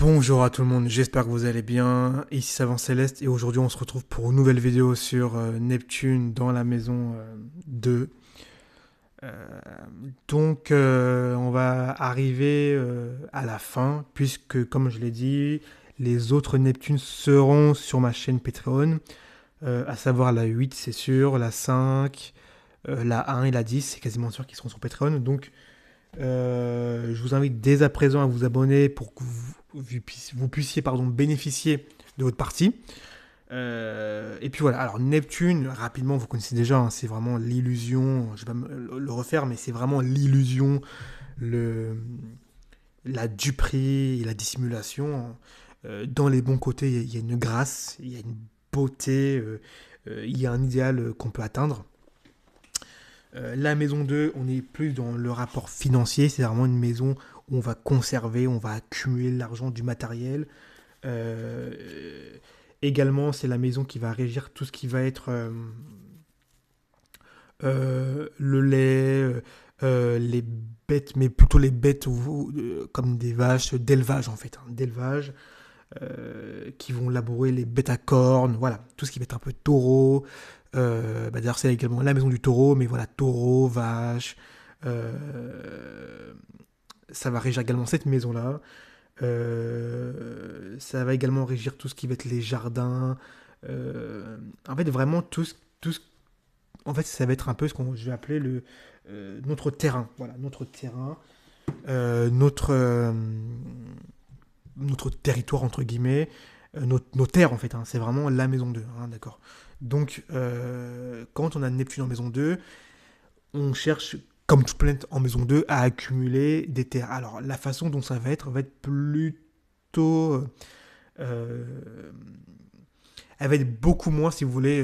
Bonjour à tout le monde, j'espère que vous allez bien. Ici Savant Céleste et aujourd'hui on se retrouve pour une nouvelle vidéo sur Neptune dans la maison 2. On va arriver à la fin puisque comme je l'ai dit, les autres Neptunes seront sur ma chaîne Patreon, à savoir la 8 c'est sûr, la 5, la 1 et la 10 c'est quasiment sûr qu'ils seront sur Patreon. Je vous invite dès à présent à vous abonner pour que vous puissiez bénéficier de votre partie. Et puis voilà, alors Neptune, rapidement, vous connaissez déjà, hein, c'est vraiment l'illusion, je vais pas le refaire, mais c'est vraiment l'illusion, le, la duperie et la dissimulation. Dans les bons côtés, il y a une grâce, il y a une beauté, il y a un idéal qu'on peut atteindre. La maison 2, on est plus dans le rapport financier, c'est vraiment une maison où on va conserver, on va accumuler l'argent, du matériel. Euh, Également, c'est la maison qui va régir tout ce qui va être le lait, les bêtes, mais plutôt les bêtes comme des vaches d'élevage en fait, hein, d'élevage, qui vont labourer les bêtes à cornes, voilà, tout ce qui va être un peu taureau. D'ailleurs, c'est également la maison du taureau, mais voilà, taureau, vache. euh, Ça va régir également cette maison-là. Ça va également régir tout ce qui va être les jardins. En fait, vraiment, en fait, ça va être un peu ce qu'on je vais appeler notre terrain. Voilà, notre terrain. euh, notre, euh, Notre territoire, entre guillemets. Nos terres, en fait, hein, c'est vraiment la maison 2, hein, d'accord. Quand on a Neptune en maison 2, on cherche, comme toute planète en maison 2, à accumuler des terres. Alors, la façon dont ça va être plutôt. euh, Elle va être beaucoup moins, si vous voulez,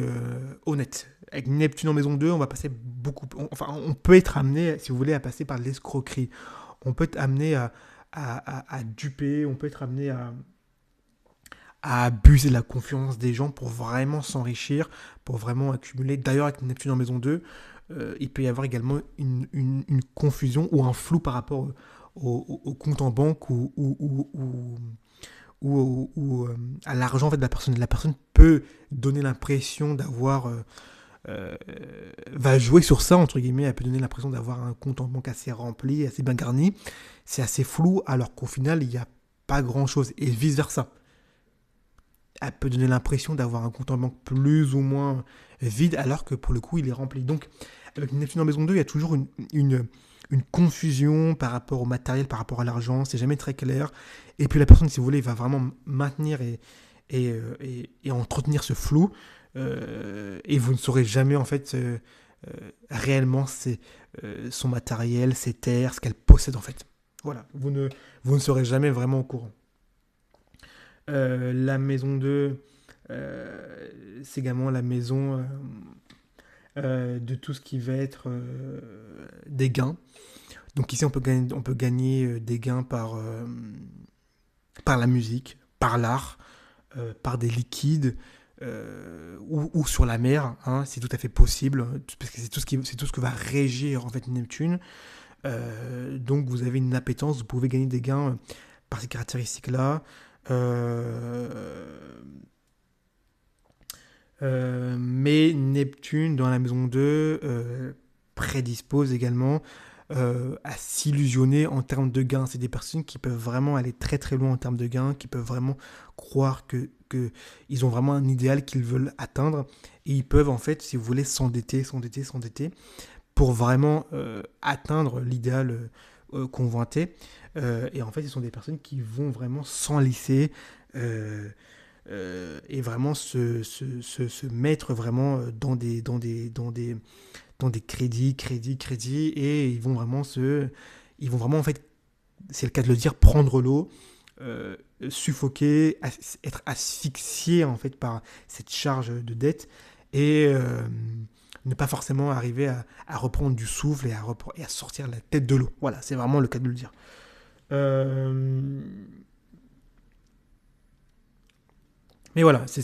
honnête. Avec Neptune en maison 2, on va passer beaucoup. On peut être amené, si vous voulez, à passer par l'escroquerie. On peut être amené à duper, on peut être amené à abuser de la confiance des gens pour vraiment s'enrichir, pour vraiment accumuler. D'ailleurs, avec Neptune en maison 2, il peut y avoir également une confusion ou un flou par rapport au compte en banque ou à l'argent en fait, de la personne. La personne peut donner l'impression d'avoir... euh, va jouer sur ça, entre guillemets, elle peut donner l'impression d'avoir un compte en banque assez rempli, assez bien garni. C'est assez flou, alors qu'au final, il n'y a pas grand-chose. Et vice-versa. Elle peut donner l'impression d'avoir un compte en banque plus ou moins vide, alors que pour le coup, il est rempli. Donc, avec Neptune en maison 2, il y a toujours une confusion par rapport au matériel, par rapport à l'argent, c'est jamais très clair. Et puis la personne, si vous voulez, va vraiment maintenir et entretenir ce flou. Et vous ne saurez jamais, en fait, réellement son matériel, ses terres, ce qu'elle possède, en fait. Voilà, vous ne serez jamais vraiment au courant. La maison 2, c'est également la maison de tout ce qui va être des gains. Donc ici, on peut gagner des gains par la musique, par l'art, par des liquides, ou sur la mer, hein, c'est tout à fait possible, parce que c'est tout ce que va régir en fait Neptune. Donc vous avez une appétence, vous pouvez gagner des gains par ces caractéristiques-là. Euh, mais Neptune dans la maison 2 prédispose également à s'illusionner en termes de gains. C'est des personnes qui peuvent vraiment aller très très loin en termes de gains, qui peuvent vraiment croire que ils ont vraiment un idéal qu'ils veulent atteindre et ils peuvent en fait, si vous voulez, s'endetter pour vraiment atteindre l'idéal convoité. Et en fait, ce sont des personnes qui vont vraiment s'enlisser euh, et vraiment se mettre vraiment dans des crédits, et ils vont vraiment en fait, c'est le cas de le dire, prendre l'eau, suffoquer, être asphyxié en fait par cette charge de dette et ne pas forcément arriver à reprendre du souffle et à sortir la tête de l'eau. Voilà, c'est vraiment le cas de le dire. Euh, mais voilà, c'est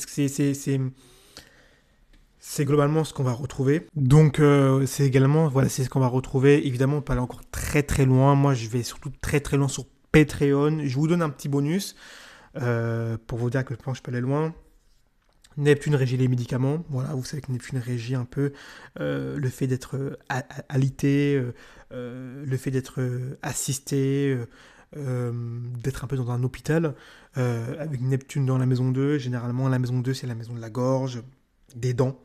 globalement ce qu'on va retrouver. Donc c'est également, voilà, c'est ce qu'on va retrouver. Évidemment, on peut aller encore très très loin. Moi, je vais surtout très très loin sur Patreon. Je vous donne un petit bonus pour vous dire que je pense que je peux aller loin. Neptune régit les médicaments. Voilà, vous savez que Neptune régit un peu le fait d'être alité, le fait d'être assisté, d'être un peu dans un hôpital. Avec Neptune dans la maison 2, généralement la maison 2 c'est la maison de la gorge, des dents.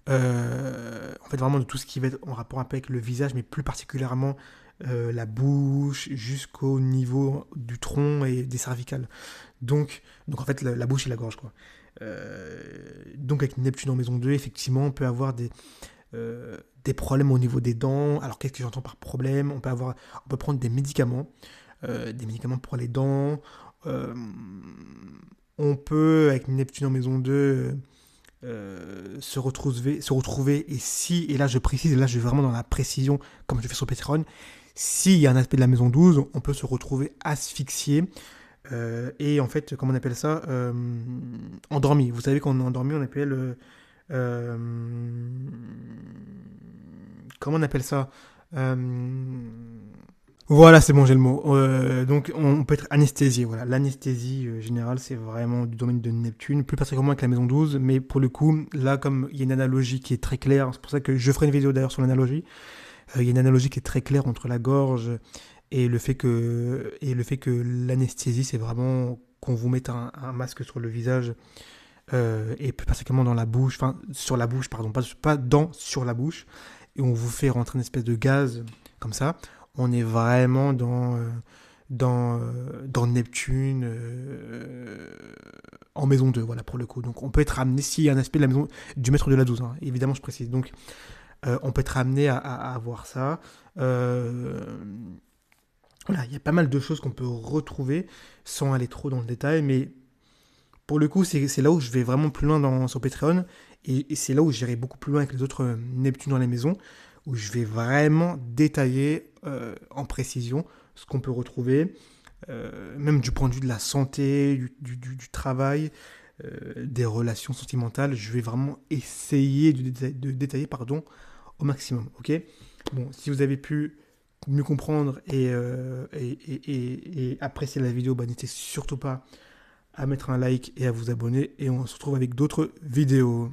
En fait, vraiment de tout ce qui va être en rapport un peu avec le visage, mais plus particulièrement la bouche jusqu'au niveau du tronc et des cervicales. Donc en fait, la bouche et la gorge, quoi. Donc avec Neptune en maison 2, effectivement, on peut avoir des problèmes au niveau des dents. Alors qu'est-ce que j'entends par problème? On peut prendre des médicaments pour les dents. Euh, on peut, avec Neptune en maison 2, se retrouver, et là je précise, et là je vais vraiment dans la précision, comme je fais sur Patreon, s'il y a un aspect de la maison 12, on peut se retrouver asphyxié, et en fait, comment on appelle ça, endormi. Vous savez qu'on est endormi, on appelle... euh, comment on appelle ça, voilà, c'est bon, j'ai le mot. Donc, on peut être anesthésié. Voilà, l'anesthésie générale, c'est vraiment du domaine de Neptune, plus particulièrement avec la maison 12. Mais pour le coup, là, comme il y a une analogie qui est très claire, c'est pour ça que je ferai une vidéo d'ailleurs sur l'analogie. Il y a une analogie qui est très claire entre la gorge et le fait que l'anesthésie, c'est vraiment qu'on vous mette un masque sur le visage et plus particulièrement dans la bouche, enfin sur la bouche, pardon, pas sur la bouche, et on vous fait rentrer une espèce de gaz comme ça. On est vraiment dans Neptune en maison 2, voilà, pour le coup. Donc on peut être amené, s'il y a un aspect de la maison du maître de la 12, hein, évidemment je précise. Donc on peut être amené à avoir ça. Voilà, il y a pas mal de choses qu'on peut retrouver sans aller trop dans le détail, mais pour le coup, c'est là où je vais vraiment plus loin sur Patreon, et c'est là où j'irai beaucoup plus loin avec les autres Neptune dans les maisons, où je vais vraiment détailler en précision ce qu'on peut retrouver, même du point de vue de la santé, du travail, des relations sentimentales. Je vais vraiment essayer de détailler pardon, au maximum. Ok. Bon, si vous avez pu mieux comprendre et apprécier la vidéo, bah, n'hésitez surtout pas à mettre un like et à vous abonner. Et on se retrouve avec d'autres vidéos.